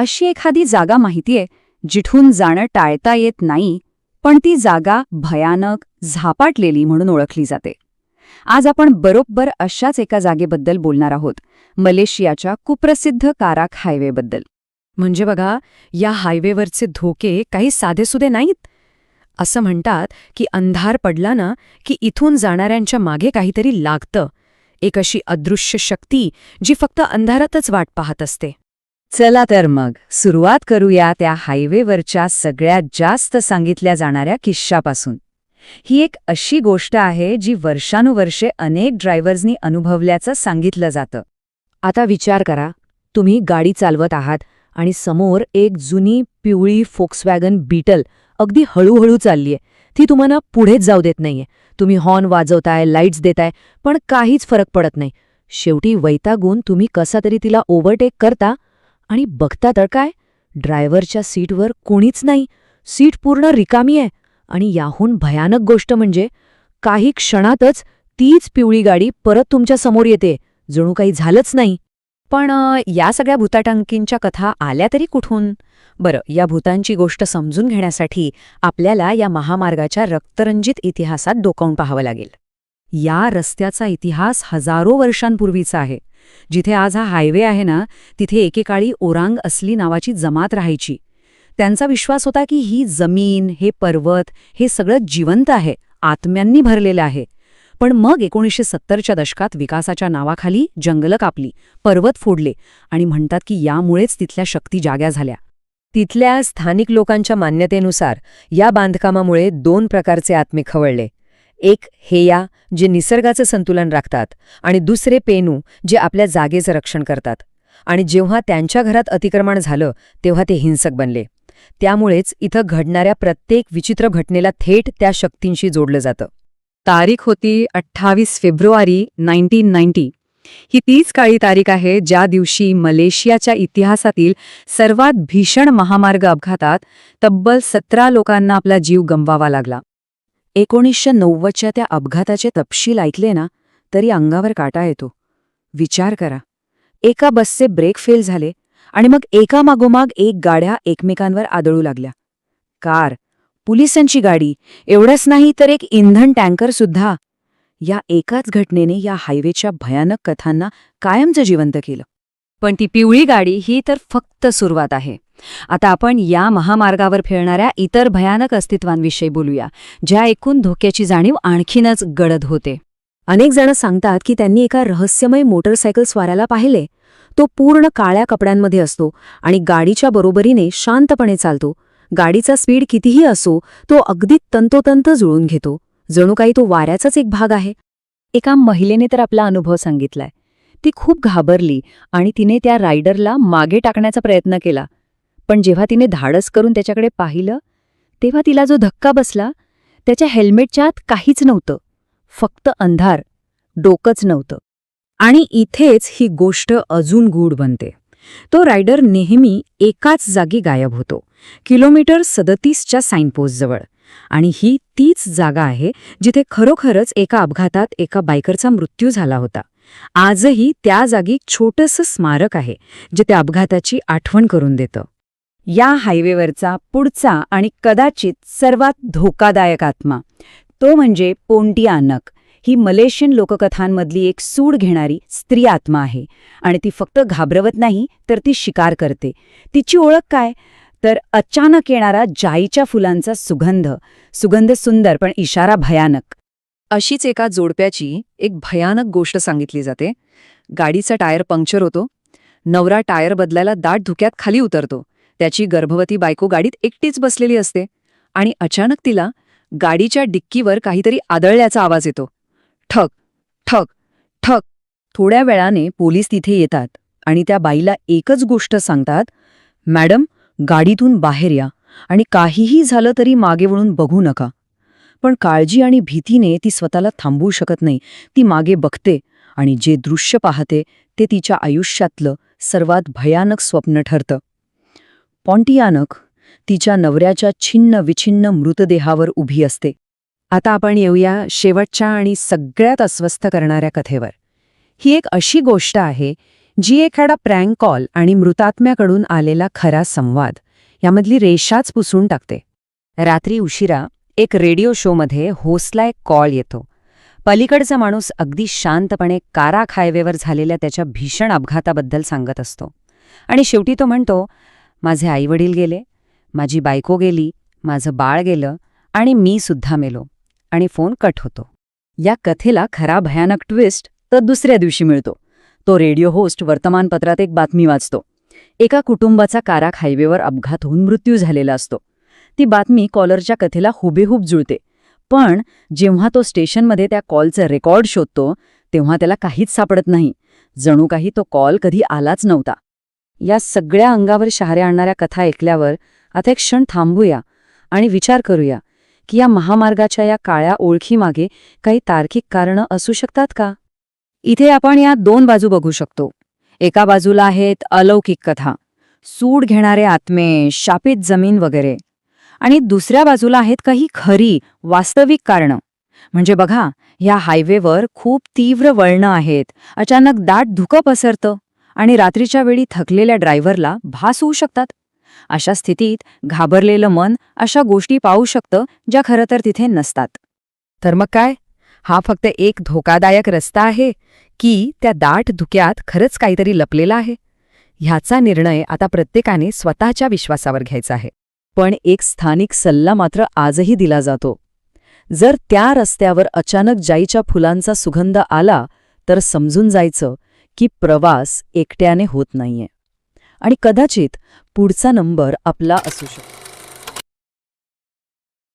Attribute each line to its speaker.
Speaker 1: अशी एखादी जागा माहितीये जिथून जाणं टाळता येत नाही, पण ती जागा भयानक, झापाटलेली म्हणून ओळखली जाते. आज आपण बरोबर अशाच एका जागेबद्दल बोलणार आहोत, मलेशियाच्या कुप्रसिद्ध काराक हायवेबद्दल.
Speaker 2: म्हणजे बघा, या हायवेवरचे धोके काही साधेसुधे नाहीत. असं म्हणतात की अंधार पडला ना की इथून जाणाऱ्यांच्या मागे काहीतरी लागतं, एक अशी अदृश्य शक्ती जी फक्त अंधारातच वाट पाहत असते.
Speaker 1: चला तर मग सुरुवात करूया त्या हायवेवरच्या सगळ्यात जास्त सांगितल्या जाणाऱ्या किस्सापासून. ही एक अशी गोष्ट आहे जी वर्षानुवर्षे अनेक ड्रायव्हर्सनी अनुभवल्याचं सांगितलं जातं.
Speaker 2: आता विचार करा, तुम्ही गाडी चालवत आहात आणि समोर एक जुनी पिवळी फोक्सवॅगन बीटल अगदी हळूहळू चाललीये. ती तुम्हाला पुढेच जाऊ देत नाहीये. तुम्ही हॉर्न वाजवताय, लाईट्स देताय, पण काहीच फरक पडत नाही. शेवटी वैतागून तुम्ही कसा तरी तिला ओव्हरटेक करता आणि बघता तर काय, ड्रायव्हरच्या सीटवर कोणीच नाही. सीट पूर्ण रिकामी आहे. आणि याहून भयानक गोष्ट म्हणजे काही क्षणातच तीच पिवळी गाडी परत तुमच्या समोर येते, जणू काही झालंच नाही.
Speaker 1: पण या सगळ्या भूताटंकींच्या कथा आल्या तरी कुठून? बरं, या भूतांची गोष्ट समजून घेण्यासाठी आपल्याला या महामार्गाच्या रक्तरंजित इतिहासात डोकावून पाहावं लागेल. या रस्त्याचा इतिहास हजारो वर्षांपूर्वीचा आहे. जिथे आज हा हायवे आहे ना, तिथे एकेकाळी ओरांग असली नावाची जमात राहायची. त्यांचा विश्वास होता की ही जमीन, हे पर्वत, हे सगळं जिवंत आहे, आत्म्यांनी भरलेलं आहे. पण मग 1970च्या दशकात विकासाच्या नावाखाली जंगलं कापली, पर्वत फोडले आणि म्हणतात की यामुळेच तिथल्या शक्ती जाग्या झाल्या.
Speaker 2: तिथल्या स्थानिक लोकांच्या मान्यतेनुसार या बांधकामामुळे 2 प्रकारचे आत्मे खवळले. एक हेया, जे निसर्गाचं संतुलन राखतात, आणि दुसरे पेनू, जे आपल्या जागेचं रक्षण करतात. आणि जेव्हा त्यांच्या घरात अतिक्रमण झालं तेव्हा ते हिंसक बनले. त्यामुळेच इथं घडणाऱ्या प्रत्येक विचित्र घटनेला थेट त्या शक्तींशी जोडलं जातं.
Speaker 1: तारीख होती 28 फेब्रुवारी 1990. ही तीच काळी तारीख आहे ज्या दिवशी मलेशियाच्या इतिहासातील सर्वात भीषण महामार्ग अपघातात तब्बल 17 लोकांना आपला जीव गमवावा लागला. 1990च्या त्या अपघाताचे तपशील ऐकले ना तरी अंगावर काटा येतो. विचार करा, एका बसचे ब्रेक फेल झाले आणि मग एकामागोमाग एक गाड्या एकमेकांवर आदळू लागल्या. कार, पोलिसांची गाडी, एवढंच नाही तर एक इंधन टँकर सुद्धा. या एकाच घटनेने या हायवेच्या भयानक कथांना कायमचं जिवंत केलं. पण ती पिवळी गाडी ही तर फक्त सुरुवात आहे. आता आपण या महामार्गावर फिरणाऱ्या इतर भयानक अस्तित्वांविषयी बोलूया, ज्या ऐकून धोक्याची जाणीव आणखीनच गडद होते.
Speaker 2: अनेक जण सांगतात की त्यांनी एका रहस्यमय मोटरसायकल स्वाराला पाहिले. तो पूर्ण काळ्या कपड्यांमध्ये असतो आणि गाडीच्या बरोबरीने शांतपणे चालतो. गाडीचा स्पीड कितीही असो, तो अगदी तंतोतंत जुळून घेतो, जणू काही तो वाऱ्याचाच एक भाग आहे.
Speaker 1: एका महिलेने तर आपला अनुभव सांगितलाय. ती खूप घाबरली आणि तिने त्या रायडरला मागे टाकण्याचा प्रयत्न केला. पण जेव्हा तिने धाडस करून त्याच्याकडे पाहिलं तेव्हा तिला जो धक्का बसला, त्याच्या हेल्मेटच्या आत काहीच नव्हतं, फक्त अंधार, डोकंच नव्हतं. आणि इथेच ही गोष्ट अजून गूढ बनते. तो रायडर नेहमी एकाच जागी गायब होतो, किलोमीटर 37च्या साईनपोस्टजवळ. आणि ही तीच जागा आहे जिथे खरोखरच एका अपघातात एका बायकरचा मृत्यू झाला होता. आजही त्या जागी छोटंसं स्मारक आहे जे त्या अपघाताची आठवण करून देतं. या हायवेवरचा पुढचा आणि कदाचित सर्वात धोकादायक आत्मा, तो म्हणजे पोंटियानक. ही मलेशियन लोककथांमधली एक सूड घेणारी स्त्री आत्मा आहे आणि ती फक्त घाबरवत नाही तर ती शिकार करते. तिची ओळख काय तर अचानक येणारा जाईच्या फुलांचा सुगंध सुंदर पण इशारा भयानक.
Speaker 2: अशीच एका जोडप्याची एक भयानक गोष्ट सांगितली जाते. गाडीचा टायर पंक्चर होतो. नवरा टायर बदलायला दाट धुक्यात खाली उतरतो. त्याची गर्भवती बायको गाडीत एकटीच बसलेली असते आणि अचानक तिला गाडीच्या डिक्कीवर काहीतरी आदळल्याचा आवाज येतो. ठक ठक ठक. थोड्या वेळाने पोलीस तिथे येतात आणि त्या बाईला एकच गोष्ट सांगतात, मॅडम, गाडीतून बाहेर या आणि काहीही झालं तरी मागे वळून बघू नका. पण काळजी आणि भीतीने ती स्वतःला थांबवू शकत नाही. ती मागे बघते आणि जे दृश्य पाहते ते तिच्या आयुष्यातलं सर्वात भयानक स्वप्न ठरतं. पॉन्टियानक तिच्या नवऱ्याच्या छिन्न विछिन्न मृतदेहावर उभी असते. आता आपण येऊया शेवटच्या आणि सगळ्यात अस्वस्थ करणाऱ्या कथेवर. ही एक अशी गोष्ट आहे जी एखादा प्रँक कॉल आणि मृतात्म्याकडून आलेला खरा संवाद यामधली रेषाच पुसून टाकते. रात्री उशिरा एक रेडिओ शोमध्ये होस्टला एक कॉल येतो. पलीकडचा माणूस अगदी शांतपणे काराख हायवेवर झालेल्या त्याच्या भीषण अपघाताबद्दल सांगत असतो. आणि शेवटी तो म्हणतो, माझे आईवडील गेले, माझी बायको गेली, माझं बाळ गेलं आणि मी सुद्धा मेलो. आणि फोन कट होतो.
Speaker 1: या कथेला खरा भयानक ट्विस्ट तर दुसऱ्या दिवशी मिळतो. तो रेडिओ होस्ट वर्तमानपत्रात एक बातमी वाचतो. एका कुटुंबाचा काराख हायवेवर अपघात होऊन मृत्यू झालेला असतो. ती बातमी कॉलरच्या कथेला हुबेहूब जुळते. पण जेव्हा तो स्टेशनमध्ये त्या कॉलचं रेकॉर्ड शोधतो तेव्हा त्याला काहीच सापडत नाही. जणू काही तो कॉल कधी आलाच नव्हता. या सगळ्या अंगावर शहारे आणणाऱ्या कथा ऐकल्यावर आता एक क्षण थांबूया आणि विचार करूया की या महामार्गाच्या या काळ्या ओळखीमागे काही तार्किक कारणं असू शकतात का? इथे आपण या दोन बाजू बघू शकतो. एका बाजूला आहेत अलौकिक कथा, सूड घेणारे आत्मे, शापित जमीन वगैरे. आणि दुसऱ्या बाजूला आहेत काही खरी वास्तविक कारणं. म्हणजे बघा, ह्या हायवेवर खूप तीव्र वळणं आहेत, अचानक दाट धुकं पसरतं आणि रात्रीच्या वेळी थकलेल्या ड्रायव्हरला भास होऊ शकतात. अशा स्थितीत घाबरलेलं मन अशा गोष्टी पाहू शकतं ज्या खरं तर तिथे नसतात. तर मग काय? हा फक्त एक धोकादायक रस्ता आहे की त्या दाट धुक्यात खरंच काहीतरी लपलेलं आहे? ह्याचा निर्णय आता प्रत्येकाने स्वतःच्या विश्वासावर घ्यायचा आहे. पण एक स्थानिक सल्ला मात्र आजही दिला जातो. जर त्या रस्त्यावर अचानक जाईच्या फुलांचा सुगंध आला तर समजून जायचं की प्रवास एकट्याने होत नाहीये आणि कदाचित पुढचा नंबर आपला असू शकतो.